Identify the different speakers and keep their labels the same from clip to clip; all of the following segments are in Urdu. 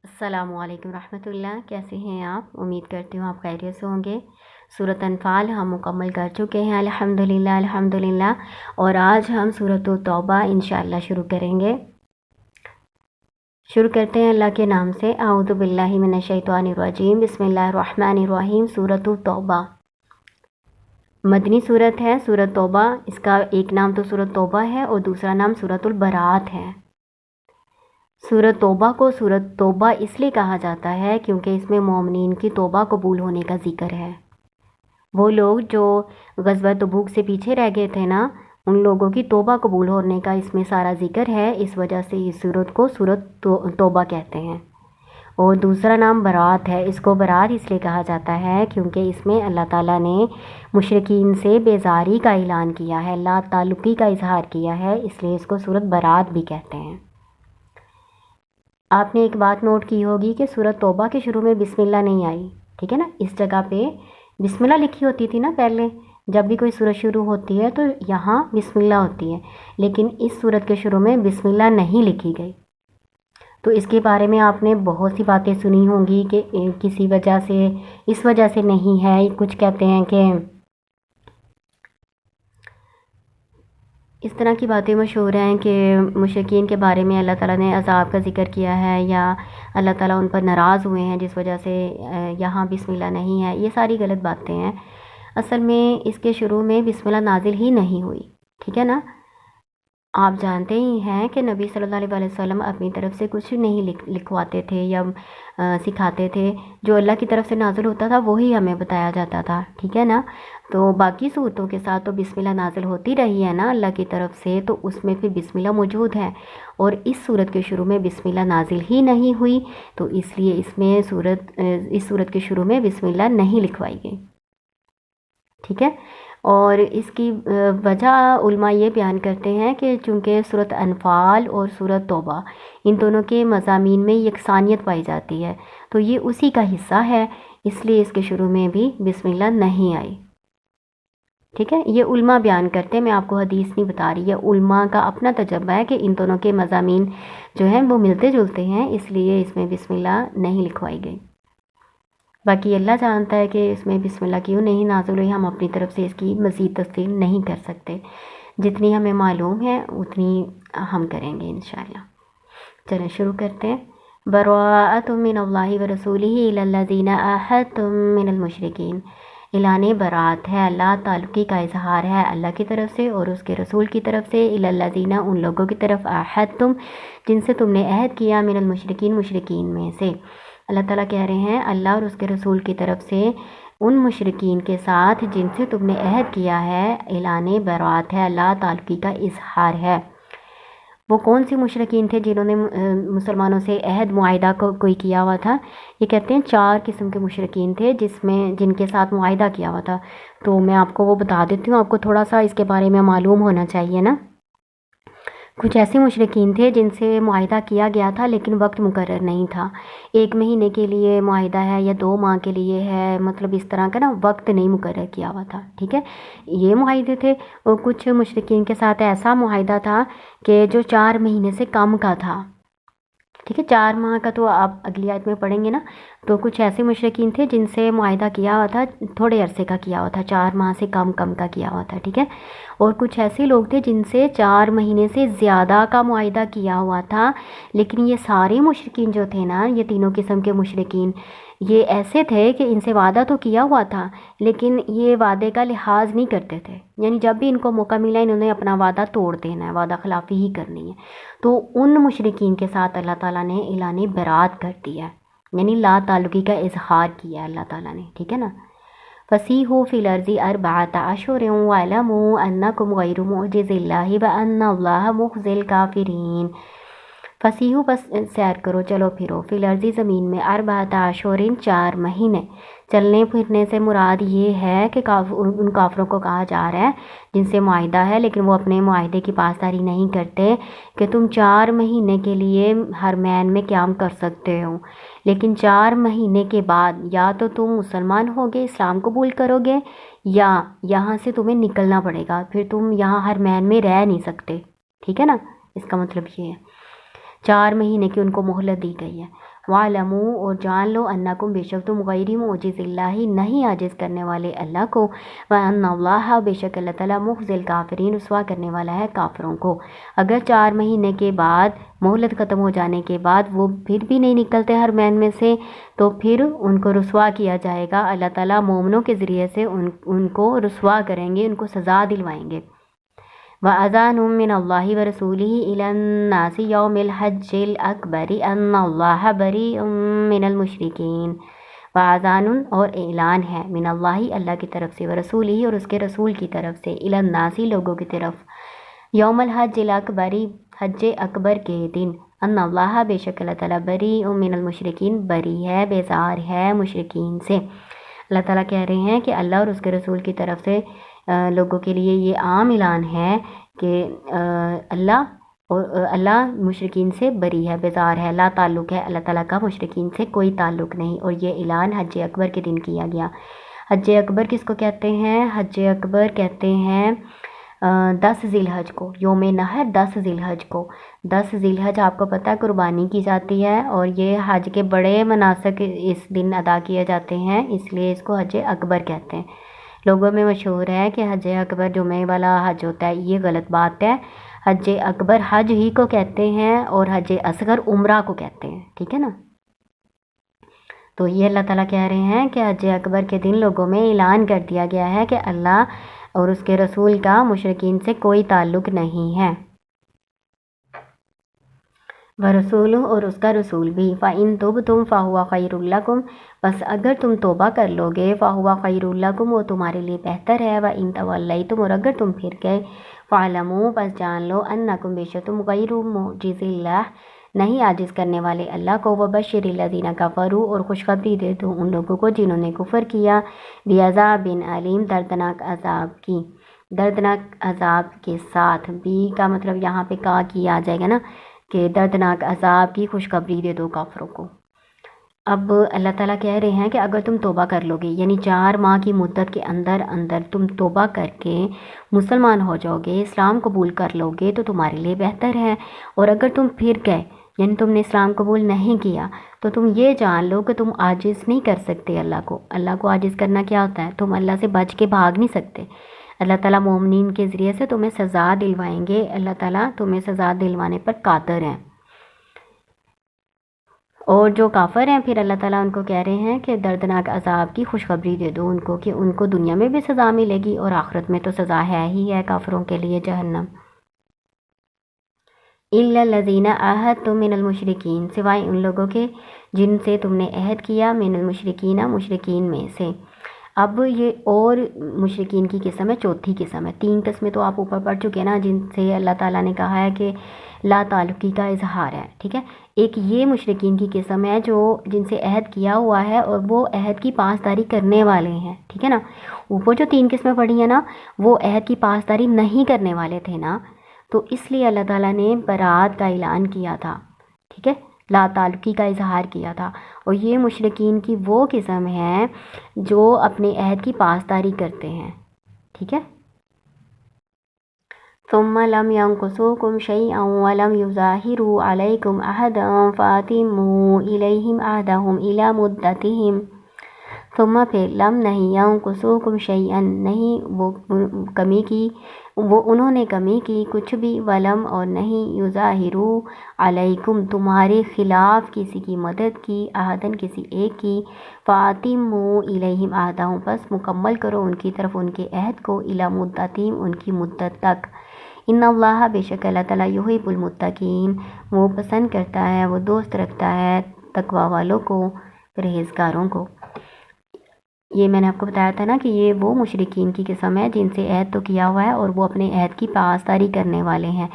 Speaker 1: السلام علیکم رحمۃ اللہ، کیسے ہیں آپ؟ امید کرتی ہوں آپ خیریت سے ہوں گے۔ سورۃ انفال ہم مکمل کر چکے ہیں الحمدللہ، اور آج ہم سورۃ توبہ انشاءاللہ شروع کریں گے۔ شروع کرتے ہیں اللہ کے نام سے۔ اعوذ باللہ من الشیطان الرجیم، بسم اللہ الرحمن الرحیم۔ سورۃ توبہ مدنی صورت ہے۔ سورۃ توبہ، اس کا ایک نام تو سورۃ توبہ ہے اور دوسرا نام سورۃ البراءت ہے۔ سورۃ توبہ کو سورۃ توبہ اس لیے کہا جاتا ہے کیونکہ اس میں مومنین کی توبہ قبول ہونے کا ذکر ہے۔ وہ لوگ جو غزوہ تبوک سے پیچھے رہ گئے تھے نا، ان لوگوں کی توبہ قبول ہونے کا اس میں سارا ذکر ہے، اس وجہ سے اس سورت کو سورۃ توبہ کہتے ہیں۔ اور دوسرا نام برات ہے۔ اس کو برات اس لیے کہا جاتا ہے کیونکہ اس میں اللہ تعالیٰ نے مشرکین سے بیزاری کا اعلان کیا ہے، لا تعلقی کا اظہار کیا ہے، اس لیے اس کو سورۃ برات بھی کہتے ہیں۔ آپ نے ایک بات نوٹ کی ہوگی کہ سورۃ توبہ کے شروع میں بسم اللہ نہیں آئی، ٹھیک ہے نا؟ اس جگہ پہ بسم اللہ لکھی ہوتی تھی نا پہلے، جب بھی کوئی سورت شروع ہوتی ہے تو یہاں بسم اللہ ہوتی ہے، لیکن اس سورت کے شروع میں بسم اللہ نہیں لکھی گئی۔ تو اس کے بارے میں آپ نے بہت سی باتیں سنی ہوں گی کہ کسی وجہ سے، اس وجہ سے نہیں ہے۔ کچھ کہتے ہیں کہ اس طرح کی باتیں مشہور ہیں کہ مشرکین کے بارے میں اللہ تعالیٰ نے عذاب کا ذکر کیا ہے، یا اللہ تعالیٰ ان پر ناراض ہوئے ہیں جس وجہ سے یہاں بسم اللہ نہیں ہے۔ یہ ساری غلط باتیں ہیں۔ اصل میں اس کے شروع میں بسم اللہ نازل ہی نہیں ہوئی، ٹھیک ہے نا؟ آپ جانتے ہی ہیں کہ نبی صلی اللہ علیہ وسلم اپنی طرف سے کچھ نہیں لکھواتے تھے یا سکھاتے تھے۔ جو اللہ کی طرف سے نازل ہوتا تھا وہی ہمیں بتایا جاتا تھا، ٹھیک ہے نا؟ تو باقی صورتوں کے ساتھ تو بسم اللہ نازل ہوتی رہی ہے نا اللہ کی طرف سے، تو اس میں پھر بسم اللہ موجود ہے، اور اس صورت کے شروع میں بسم اللہ نازل ہی نہیں ہوئی، تو اس لیے اس صورت کے شروع میں بسم اللہ نہیں لکھوائی گئی، ٹھیک ہے؟ اور اس کی وجہ علماء یہ بیان کرتے ہیں کہ چونکہ سورۃ انفال اور سورۃ توبہ ان دونوں کے مضامین میں یکسانیت پائی جاتی ہے، تو یہ اسی کا حصہ ہے، اس لیے اس کے شروع میں بھی بسم اللہ نہیں آئی، ٹھیک ہے؟ یہ علماء بیان کرتے ہیں، میں آپ کو حدیث نہیں بتا رہی، یہ علماء کا اپنا تجربہ ہے کہ ان دونوں کے مضامین جو ہیں وہ ملتے جلتے ہیں، اس لیے اس میں بسم اللہ نہیں لکھوائی گئی۔ باقی اللہ جانتا ہے کہ اس میں بسم اللہ کیوں نہیں نازل ہوئی، ہم اپنی طرف سے اس کی مزید تفصیل نہیں کر سکتے، جتنی ہمیں معلوم ہے اتنی ہم کریں گے انشاءاللہ۔ چلیں شروع کرتے ہیں۔ براءۃ من اللہ ورسولہ الی الذین عاہدتم من المشرکین۔ اعلان برات ہے، اللہ تعلقی کا اظہار ہے اللہ کی طرف سے اور اس کے رسول کی طرف سے، الی الذین ان لوگوں کی طرف، عاہدتم جن سے تم نے عہد کیا، من المشرکین مشرکین میں سے۔ اللہ تعالیٰ کہہ رہے ہیں اللہ اور اس کے رسول کی طرف سے ان مشرکین کے ساتھ جن سے تم نے عہد کیا ہے، اعلان برات ہے، اللہ تعلقی کا اظہار ہے۔ وہ کون سے مشرکین تھے جنہوں نے مسلمانوں سے عہد معاہدہ کوئی کیا ہوا تھا؟ یہ کہتے ہیں 4 قسم کے مشرکین تھے جن کے ساتھ معاہدہ کیا ہوا تھا، تو میں آپ کو وہ بتا دیتی ہوں، آپ کو تھوڑا سا اس کے بارے میں معلوم ہونا چاہیے نا۔ کچھ ایسے مشرکین تھے جن سے معاہدہ کیا گیا تھا لیکن وقت مقرر نہیں تھا، 1 مہینے کے لیے معاہدہ ہے یا 2 ماہ کے لیے ہے، مطلب اس طرح کا نا وقت نہیں مقرر کیا ہوا تھا، ٹھیک ہے؟ یہ معاہدے تھے۔ اور کچھ مشرکین کے ساتھ ایسا معاہدہ تھا کہ جو 4 مہینے سے کم کا تھا، ٹھیک ہے؟ 4 ماہ کا تو آپ اگلی آیت میں پڑھیں گے نا۔ تو کچھ ایسے مشرکین تھے جن سے معاہدہ کیا ہوا تھا تھوڑے عرصے کا کیا ہوا تھا، 4 ماہ سے کم کا کیا ہوا تھا، ٹھیک ہے؟ اور کچھ ایسے لوگ تھے جن سے 4 مہینے سے زیادہ کا معاہدہ کیا ہوا تھا، لیکن یہ سارے مشرکین جو تھے نا، یہ تینوں قسم کے مشرکین، یہ ایسے تھے کہ ان سے وعدہ تو کیا ہوا تھا لیکن یہ وعدے کا لحاظ نہیں کرتے تھے، یعنی جب بھی ان کو موقع ملا انہوں نے اپنا وعدہ توڑ دینا ہے، وعدہ خلافی ہی کرنی ہے۔ تو ان مشرکین کے ساتھ اللہ تعالیٰ نے اعلان برات کر دیا، یعنی لا تعلقی کا اظہار کیا اللہ تعالیٰ نے، ٹھیک ہے نا؟ فَسِیحُوا فِی الْأَرْضِ أَرْبَعَةَ أَشْهُرٍ وَاعْلَمُوا أَنَّکُمْ غَیْرُ مُعْجِزِی اللَّهِ وَأَنَّ اللَّهَ مُخْزِی الْکَافِرِینَ۔ فسیحو، بس سیر کرو، چلو پھرو، فی الارض زمین میں، 4 اشہر 4 مہینے۔ چلنے پھرنے سے مراد یہ ہے کہ ان کافروں کو کہا جا رہا ہے جن سے معاہدہ ہے لیکن وہ اپنے معاہدے کی پاسداری نہیں کرتے کہ تم 4 مہینے کے لیے حرمین میں قیام کر سکتے ہو، لیکن 4 مہینے کے بعد یا تو تم مسلمان ہوگے، اسلام قبول کرو گے، یا یہاں سے تمہیں نکلنا پڑے گا، پھر تم یہاں حرمین میں رہ نہیں سکتے، ٹھیک ہے نا؟ اس کا مطلب یہ ہے 4 مہینے کی ان کو مہلت دی گئی ہے۔ وَاعْلَمُوا اور جان لو انکم بے شک تم غیر معجز اللہ نہیں عاجز کرنے والے اللہ کو، وَأَنَّ اللَّهَ بے شک اللہ تعالیٰ مخزی الکافرین رسوا کرنے والا ہے کافروں کو۔ اگر 4 مہینے کے بعد مہلت ختم ہو جانے کے بعد وہ پھر بھی نہیں نکلتے حرمین میں سے تو پھر ان کو رسوا کیا جائے گا۔ اللہ تعالیٰ مومنوں کے ذریعے سے ان کو رسوا کریں گے، ان کو سزا دلوائیں گے۔ وَأَذَانٌ مِّنَ اللَّهِ وَرَسُولِهِ إِلَى النَّاسِ يَوْمَ الْحَجِّ الْأَكْبَرِ أَنَّ اللَّهَ بَرِيءٌ مِّنَ الْمُشْرِكِينَ۔ وَأَذَانٌ اور اعلان ہے، من اللہ اللہ کی طرف سے، ورسولہ اور اس کے رسول کی طرف سے، إِلَى النَّاسِ لوگوں کی طرف، یوم الحج الأکبر حج اکبر کے دن، ان اللہ بے شک اللہ تعالیٰ بریء من المشرکین بری ہے، بیزار ہے مشرکین سے۔ اللہ تعالیٰ کہہ رہے ہیں کہ اللہ اور اس کے رسول کی طرف سے لوگوں کے لیے یہ عام اعلان ہے کہ اللہ مشرکین سے بری ہے، بیزار ہے، لا تعلق ہے اللہ تعالیٰ کا مشرکین سے کوئی تعلق نہیں۔ اور یہ اعلان حج اکبر کے دن کیا گیا۔ حج اکبر کس کو کہتے ہیں؟ حج اکبر کہتے ہیں 10 ذی الحج کو، یوم نحر 10 ذی الحج کو۔ 10 ذی الحج آپ کو پتہ ہے قربانی کی جاتی ہے، اور یہ حج کے بڑے مناسک اس دن ادا کیے جاتے ہیں، اس لیے اس کو حج اکبر کہتے ہیں۔ لوگوں میں مشہور ہے کہ حج اکبر جمعہ والا حج ہوتا ہے، یہ غلط بات ہے۔ حج اکبر حج ہی کو کہتے ہیں اور حج اصغر عمرہ کو کہتے ہیں، ٹھیک ہے نا۔ تو یہ اللہ تعالیٰ کہہ رہے ہیں کہ حج اکبر کے دن لوگوں میں اعلان کر دیا گیا ہے کہ اللہ اور اس کے رسول کا مشرکین سے کوئی تعلق نہیں ہے۔ ورسول اور اس کا رسول بھی، فَإِن تُبْتُمْ فَهُوَ خَيْرٌ لَكُمْ بس اگر تم توبہ کر لو گے، فَهُوَ خَيْرٌ لَكُمْ وہ تمہارے لیے بہتر ہے، وَإِن تَوَلَّيْتُمْ اور اگر تم پھر گئے، فَاعْلَمُوا بس جان لو انکم بے شک تم غیر معجز اللہ نہیں عاجز کرنے والے اللہ کو، وَبَشِّرِ الَّذِينَ كَفَرُوا اور خوشخبری دے دو ان لوگوں کو جنہوں نے کفر کیا، بِعَذَابٍ علیم دردناک عذاب کی، دردناک عذاب کے ساتھ۔ بھی کا مطلب یہاں پہ کا کیا جائے گا نا، کہ دردناک عذاب کی خوشخبری دے دو کافروں کو۔ اب اللہ تعالیٰ کہہ رہے ہیں کہ اگر تم توبہ کر لو گے، یعنی 4 ماہ کی مدت کے اندر تم توبہ کر کے مسلمان ہو جاؤ گے، اسلام قبول کر لو گے تو تمہارے لیے بہتر ہے۔ اور اگر تم پھر گئے، یعنی تم نے اسلام قبول نہیں کیا، تو تم یہ جان لو کہ تم عاجز نہیں کر سکتے اللہ کو۔ اللہ کو عاجز کرنا کیا ہوتا ہے؟ تم اللہ سے بچ کے بھاگ نہیں سکتے۔ اللہ تعالیٰ مومنین کے ذریعے سے تمہیں سزا دلوائیں گے، اللہ تعالیٰ تمہیں سزا دلوانے پر قادر ہیں۔ اور جو کافر ہیں پھر اللہ تعالیٰ ان کو کہہ رہے ہیں کہ دردناک عذاب کی خوشخبری دے دو ان کو، کہ ان کو دنیا میں بھی سزا ملے گی اور آخرت میں تو سزا ہے ہی ہے کافروں کے لیے، جہنم۔ إِلَّا الَّذِينَ عَاهَدتُّم مِّنَ الْمُشْرِكِينَ سوائے ان لوگوں کے جن سے تم نے عہد کیا، من المشرکین مشرکین میں سے۔ اب یہ اور مشرکین کی قسم ہے، چوتھی قسم ہے۔ 3 قسمیں تو آپ اوپر پڑھ چکے نا، جن سے اللہ تعالیٰ نے کہا ہے کہ لا تعلقی کا اظہار ہے، ٹھیک ہے۔ ایک یہ مشرکین کی قسم ہے جو جن سے عہد کیا ہوا ہے اور وہ عہد کی پاسداری کرنے والے ہیں، ٹھیک ہے نا۔ اوپر جو 3 قسمیں پڑھی ہیں نا، وہ عہد کی پاسداری نہیں کرنے والے تھے نا، تو اس لیے اللہ تعالیٰ نے برات کا اعلان کیا تھا، ٹھیک ہے، لا تعلقی کا اظہار کیا تھا۔ اور یہ مشرکین کی وہ قسم ہے جو اپنے عہد کی پاسداری کرتے ہیں، ٹھیک ہے۔ ثم لم ينقصوكم شيئا ولم يظاهروا عليكم أحدا فأتموا إليهم عهدهم إلى مدتهم ثم پھر لم نہیں ينقصوكم شيئا نہیں وہ کمی کی، وہ انہوں نے کمی کی کچھ بھی، ولم اور نہیں، یظاہروا علیکم تمہارے خلاف کسی کی مدد کی، عہدن کسی ایک کی، فاتموا الیہم عہدہم پس مکمل کرو ان کی طرف ان کے عہد کو، الی مدتہم ان کی مدت تک۔ ان اللہ بے شک اللہ تعالیٰ یحب المتقین وہ پسند کرتا ہے، وہ دوست رکھتا ہے تقوی والوں کو، پرہیزگاروں کو۔ یہ میں نے آپ کو بتایا تھا نا کہ یہ وہ مشرکین کی قسم ہے جن سے عہد تو کیا ہوا ہے اور وہ اپنے عہد کی پاسداری کرنے والے ہیں،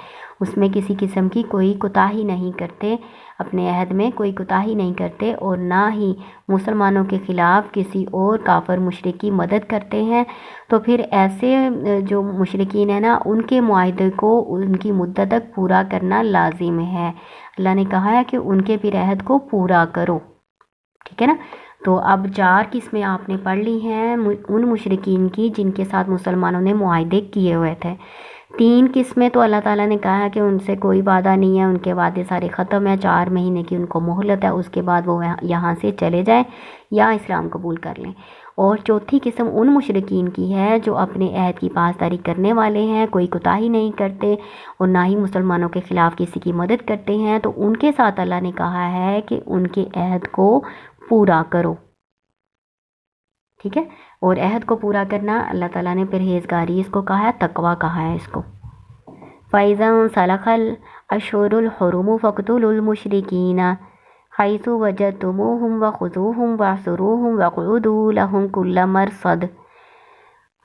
Speaker 1: اس میں کسی قسم کی کوئی کوتاہی نہیں کرتے، اپنے عہد میں کوئی کوتاہی نہیں کرتے، اور نہ ہی مسلمانوں کے خلاف کسی اور کافر مشرک کی مدد کرتے ہیں۔ تو پھر ایسے جو مشرکین ہیں نا، ان کے معاہدے کو ان کی مدت تک پورا کرنا لازم ہے۔ اللہ نے کہا ہے کہ ان کے پھر عہد کو پورا کرو، ٹھیک ہے نا۔ تو اب 4 قسمیں آپ نے پڑھ لی ہیں ان مشرکین کی جن کے ساتھ مسلمانوں نے معاہدے کیے ہوئے تھے۔ 3 قسمیں تو اللہ تعالیٰ نے کہا ہے کہ ان سے کوئی وعدہ نہیں ہے، ان کے وعدے سارے ختم ہیں، 4 مہینے کی ان کو مہلت ہے، اس کے بعد وہ یہاں سے چلے جائیں یا اسلام قبول کر لیں۔ اور چوتھی قسم ان مشرکین کی ہے جو اپنے عہد کی پاسداری کرنے والے ہیں، کوئی کوتاہی نہیں کرتے اور نہ ہی مسلمانوں کے خلاف کسی کی مدد کرتے ہیں، تو ان کے ساتھ اللہ نے کہا ہے کہ ان کے عہد کو پورا کرو، ٹھیک ہے۔ اور عہد کو پورا کرنا اللہ تعالیٰ نے پرہیزگاری اس کو کہا ہے، تقویٰ کہا ہے اس کو۔ فَإِذَا انسَلَخَ الْأَشْهُرُ الْحُرُمُ فَاقْتُلُوا الْمُشْرِكِينَ حَيْثُ وَجَدتُّمُوهُمْ وَخُذُوهُمْ وَاحْصُرُوهُمْ وَاقْعُدُوا لَهُمْ كُلَّ مَرْصَدٍ۔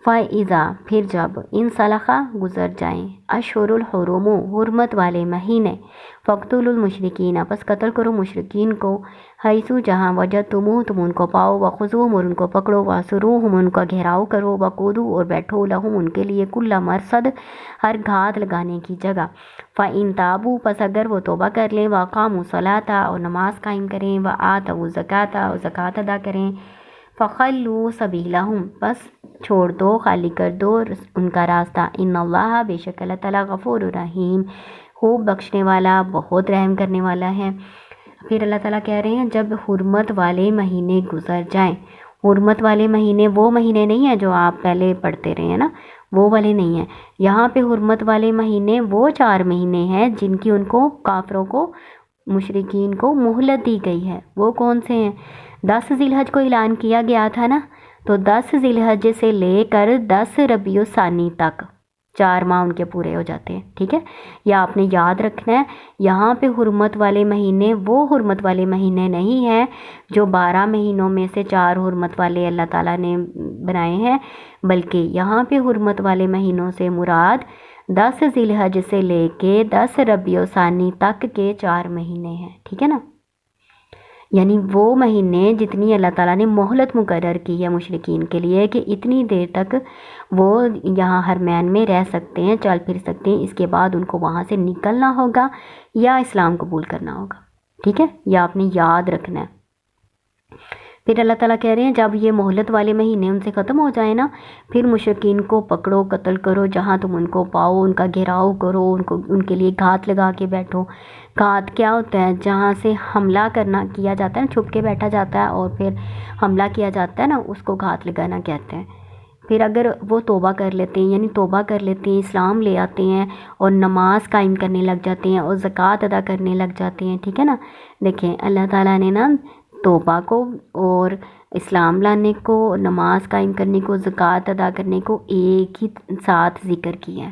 Speaker 1: فَإِذَا پھر جب انسلخ گزر جائیں اشہر الحرم حرمت والے مہینے، فَاقْتُلُوا الْمُشْرِكِينَ پس قتل کرو مشرکین کو، حیثو جہاں وجدتموہ تم ان کو پاؤ، وخذوہم اور ان کو پکڑو، واسروہم ان کا گھیراؤ کرو، وقودو اور بیٹھو، لہم ان کے لیے کل مرصد ہر گھات لگانے کی جگہ۔ فَإِن تابوا پس اگر وہ توبہ کر لیں، وَأَقَامُوا الصَّلَاةَ اور نماز قائم کریں، وَآتَوُا الزَّکَاةَ اور زکوٰۃ ادا کریں، فَخَلُّوا سَبِیلَہُم پس چھوڑ دو، خالی کر دو ان کا راستہ، ان اللہ بے شک اللہ تعالیٰ غفور الرحیم خوب بخشنے والا بہت رحم کرنے والا ہے۔ پھر اللہ تعالیٰ کہہ رہے ہیں جب حرمت والے مہینے گزر جائیں، حرمت والے مہینے وہ مہینے نہیں ہیں جو آپ پہلے پڑھتے رہے ہیں نا، وہ والے نہیں ہیں، یہاں پہ حرمت والے مہینے وہ 4 مہینے ہیں جن کی ان کو کافروں کو مشرکین کو مہلت دی گئی ہے۔ وہ کون سے ہیں؟ 10 ذی الحج کو اعلان کیا گیا تھا نا، تو 10 ذی الحج سے لے کر 10 ربیع الثانی تک 4 ماہ ان کے پورے ہو جاتے ہیں، ٹھیک ہے۔ یا آپ نے یاد رکھنا ہے یہاں پہ حرمت والے مہینے وہ حرمت والے مہینے نہیں ہیں جو 12 مہینوں میں سے 4 حرمت والے اللہ تعالیٰ نے بنائے ہیں، بلکہ یہاں پہ حرمت والے مہینوں سے مراد 10 ذی الحج سے لے کے 10 ربیع الثانی تک کے 4 مہینے ہیں، ٹھیک ہے نا۔ یعنی وہ مہینے جتنی اللہ تعالیٰ نے مہلت مقرر کی ہے مشرکین کے لیے کہ اتنی دیر تک وہ یہاں حرمین میں رہ سکتے ہیں، چل پھر سکتے ہیں، اس کے بعد ان کو وہاں سے نکلنا ہوگا یا اسلام قبول کرنا ہوگا، ٹھیک ہے، یا آپ نے یاد رکھنا ہے۔ پھر اللہ تعالیٰ کہہ رہے ہیں جب یہ مہلت والے مہینے ان سے ختم ہو جائے نا، پھر مشرکین کو پکڑو، قتل کرو، جہاں تم ان کو پاؤ ان کا گھیراؤ کرو، ان کے لیے گھات لگا کے بیٹھو۔ گھات کیا ہوتا ہے؟ جہاں سے حملہ کیا جاتا ہے نا، چھپ کے بیٹھا جاتا ہے اور پھر حملہ کیا جاتا ہے نا، اس کو گھات لگانا کہتے ہیں۔ پھر اگر وہ توبہ کر لیتے ہیں، یعنی توبہ کر لیتے ہیں، اسلام لے آتے ہیں اور نماز قائم کرنے لگ جاتے ہیں اور زکوٰۃ ادا کرنے لگ جاتے ہیں، ٹھیک ہے نا۔ دیکھیں اللہ تعالیٰ نے نا توبہ کو اور اسلام لانے کو، نماز قائم کرنے کو، زکوٰۃ ادا کرنے کو ایک ہی ساتھ ذکر کیا ہے۔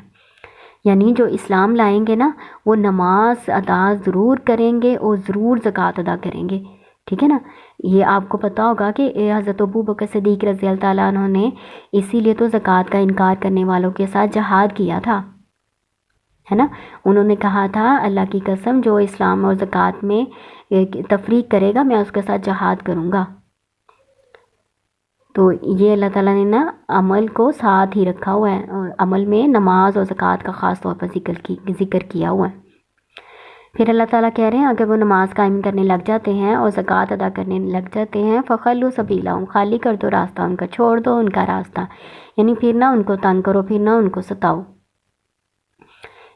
Speaker 1: یعنی جو اسلام لائیں گے نا وہ نماز ادا ضرور کریں گے اور ضرور زکوٰۃ ادا کریں گے، ٹھیک ہے نا۔ یہ آپ کو پتہ ہوگا کہ حضرت ابوبکر صدیق رضی اللہ تعالیٰ عنہ نے اسی لیے تو زکوٰۃ کا انکار کرنے والوں کے ساتھ جہاد کیا تھا، ہے نا۔ انہوں نے کہا تھا اللہ کی قسم جو اسلام اور زکوٰۃ میں تفریق کرے گا میں اس کے ساتھ جہاد کروں گا۔ تو یہ اللہ تعالیٰ نے نا عمل کو ساتھ ہی رکھا ہوا ہے، اور عمل میں نماز اور زکوٰۃ کا خاص طور پر ذکر کیا ہوا ہے۔ پھر اللہ تعالیٰ کہہ رہے ہیں اگر وہ نماز قائم کرنے لگ جاتے ہیں اور زکوٰۃ ادا کرنے لگ جاتے ہیں، فخلوا سبیلہم خالی کر دو راستہ ان کا، چھوڑ دو ان کا راستہ، یعنی پھر نہ ان کو تنگ کرو، پھر نہ ان کو ستاؤ۔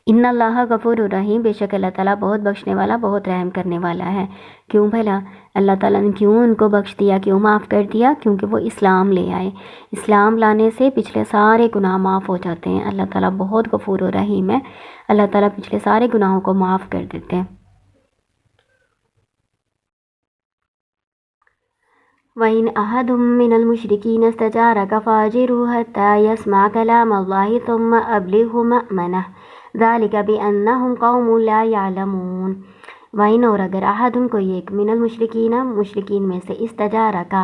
Speaker 1: ان اللہ غفور الرحیم بے شک اللہ تعالیٰ بہت بخشنے والا بہت رحم کرنے والا ہے۔ کیوں بھلا اللہ تعالیٰ نے کیوں ان کو بخش دیا، کیوں معاف کر دیا؟ کیونکہ وہ اسلام لے آئے، اسلام لانے سے پچھلے سارے گناہ معاف ہو جاتے ہیں۔ اللہ تعالیٰ بہت غفور الرحیم ہے، اللہ تعالیٰ پچھلے سارے گناہوں کو معاف کر دیتے ہیں۔ وَإِنْ أَحَدٌ مِّنَ الْمُشْرِكِينَ اسْتَجَارَكَ فَأَجِرْهُ حَتَّى يَسْمَعَ كَلَامَ اللَّهِ ثُمَّ أَبْلِغْهُ مَأْمَنَهُ ذَلِكَ بِأَنَّهُمْ قَوْمٌ لَا يَعْلَمُونَ۔ وَإِنْ اور اگر أَحَدٌ کوئی ایک من المشرکین مشرکین میں سے استجارك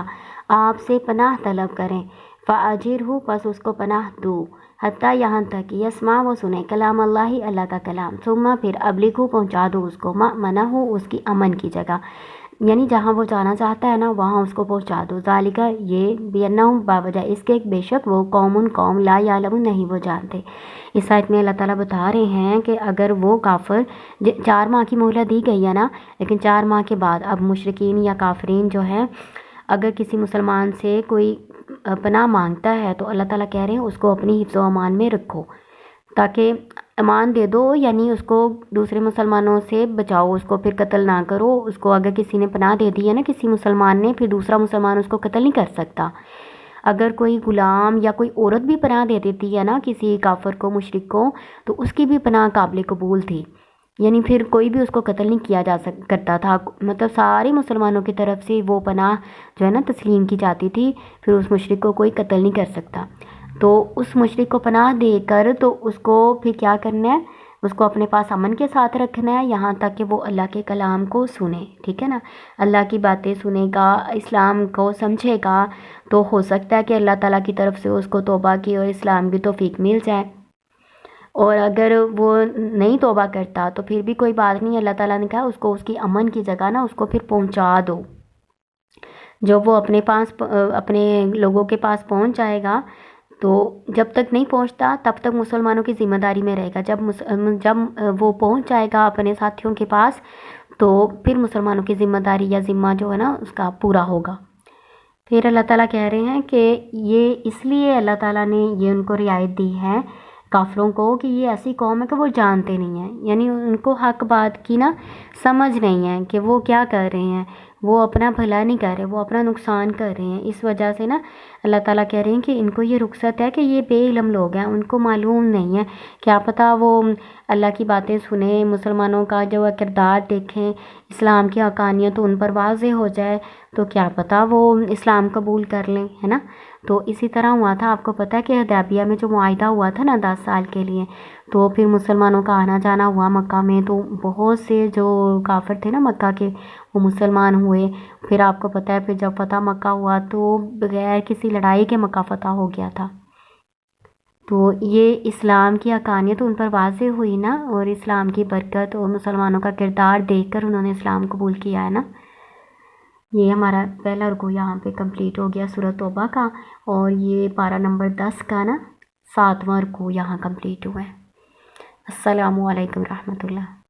Speaker 1: آپ سے پناہ طلب کریں، فَأَجِرْهُ پس اس کو پناہ دو، حتیٰ یہاں تک کہ یسمع وہ سنے کلام اللہ اللہ کا کلام، ثم پھر ابلغہ پہنچا دو اس کو، مأمنہ اس کی امن کی جگہ، یعنی جہاں وہ جانا چاہتا ہے نا وہاں اس کو پہنچا دو۔ ذالک یہ بینہم باوجہ اس کے بے شک وہ قوم لا یعلمون نہیں وہ جانتے۔ اس آیت میں اللہ تعالیٰ بتا رہے ہیں کہ اگر وہ کافر 4 ماہ کی مہلت دی گئی ہے نا، لیکن 4 ماہ کے بعد اب مشرکین یا کافرین جو ہیں اگر کسی مسلمان سے کوئی پناہ مانگتا ہے تو اللہ تعالیٰ کہہ رہے ہیں اس کو اپنی حفظ و امان میں رکھو، تاکہ امان دے دو، یعنی اس کو دوسرے مسلمانوں سے بچاؤ، اس کو پھر قتل نہ کرو، اس کو اگر کسی نے پناہ دے دی ہے نا کسی مسلمان نے، پھر دوسرا مسلمان اس کو قتل نہیں کر سکتا۔ اگر کوئی غلام یا کوئی عورت بھی پناہ دے دیتی ہے نا کسی کافر کو، مشرک کو، تو اس کی بھی پناہ قابل قبول تھی، یعنی پھر کوئی بھی اس کو قتل نہیں کیا کرتا تھا، مطلب سارے مسلمانوں کی طرف سے وہ پناہ جو ہے نا تسلیم کی جاتی تھی، پھر اس مشرک کو کوئی قتل نہیں کر سکتا۔ تو اس مشرک کو پناہ دے کر تو اس کو پھر کیا کرنا ہے، اس کو اپنے پاس امن کے ساتھ رکھنا ہے، یہاں تک کہ وہ اللہ کے کلام کو سنے، ٹھیک ہے نا، اللہ کی باتیں سنے گا، اسلام کو سمجھے گا، تو ہو سکتا ہے کہ اللہ تعالیٰ کی طرف سے اس کو توبہ کی اور اسلام کی توفیق مل جائے۔ اور اگر وہ نہیں توبہ کرتا تو پھر بھی کوئی بات نہیں، اللہ تعالیٰ نے کہا اس کو اس کی امن کی جگہ نا اس کو پھر پہنچا دو۔ جب وہ اپنے لوگوں کے پاس پہنچ جائے گا، تو جب تک نہیں پہنچتا تب تک مسلمانوں کی ذمہ داری میں رہے گا، جب وہ پہنچ جائے گا اپنے ساتھیوں کے پاس تو پھر مسلمانوں کی ذمہ داری یا ذمہ جو ہے نا اس کا پورا ہوگا۔ پھر اللہ تعالیٰ کہہ رہے ہیں کہ یہ اس لیے اللہ تعالیٰ نے یہ ان کو رعایت دی ہے کافروں کو کہ یہ ایسی قوم ہے کہ وہ جانتے نہیں ہیں، یعنی ان کو حق بات کی نا سمجھ نہیں ہے کہ وہ کیا کر رہے ہیں، وہ اپنا بھلا نہیں کر رہے، وہ اپنا نقصان کر رہے ہیں۔ اس وجہ سے نا اللہ تعالیٰ کہہ رہے ہیں کہ ان کو یہ رخصت ہے کہ یہ بے علم لوگ ہیں، ان کو معلوم نہیں ہے، کیا پتہ وہ اللہ کی باتیں سنیں، مسلمانوں کا جو کردار دیکھیں، اسلام کی حقانیت ان پر واضح ہو جائے تو کیا پتہ وہ اسلام قبول کر لیں، ہے نا۔ تو اسی طرح ہوا تھا، آپ کو پتہ ہے کہ حدیبیہ میں جو معاہدہ ہوا تھا نا 10 سال کے لیے، تو پھر مسلمانوں کا آنا جانا ہوا مکہ میں، تو بہت سے جو کافر تھے نا مکہ کے وہ مسلمان ہوئے۔ پھر آپ کو پتہ ہے پھر جب فتح مکہ ہوا تو بغیر کسی لڑائی کے مکہ فتح ہو گیا تھا۔ تو یہ اسلام کی حقانیت ان پر واضح ہوئی نا، اور اسلام کی برکت اور مسلمانوں کا کردار دیکھ کر انہوں نے اسلام قبول کیا ہے نا۔ یہ ہمارا پہلا رکوع یہاں پہ کمپلیٹ ہو گیا سورۃ توبہ کا، اور یہ پارہ نمبر 10 کا نا 7واں رکوع یہاں کمپلیٹ ہوا ہے۔ السلام علیکم رحمۃ اللہ۔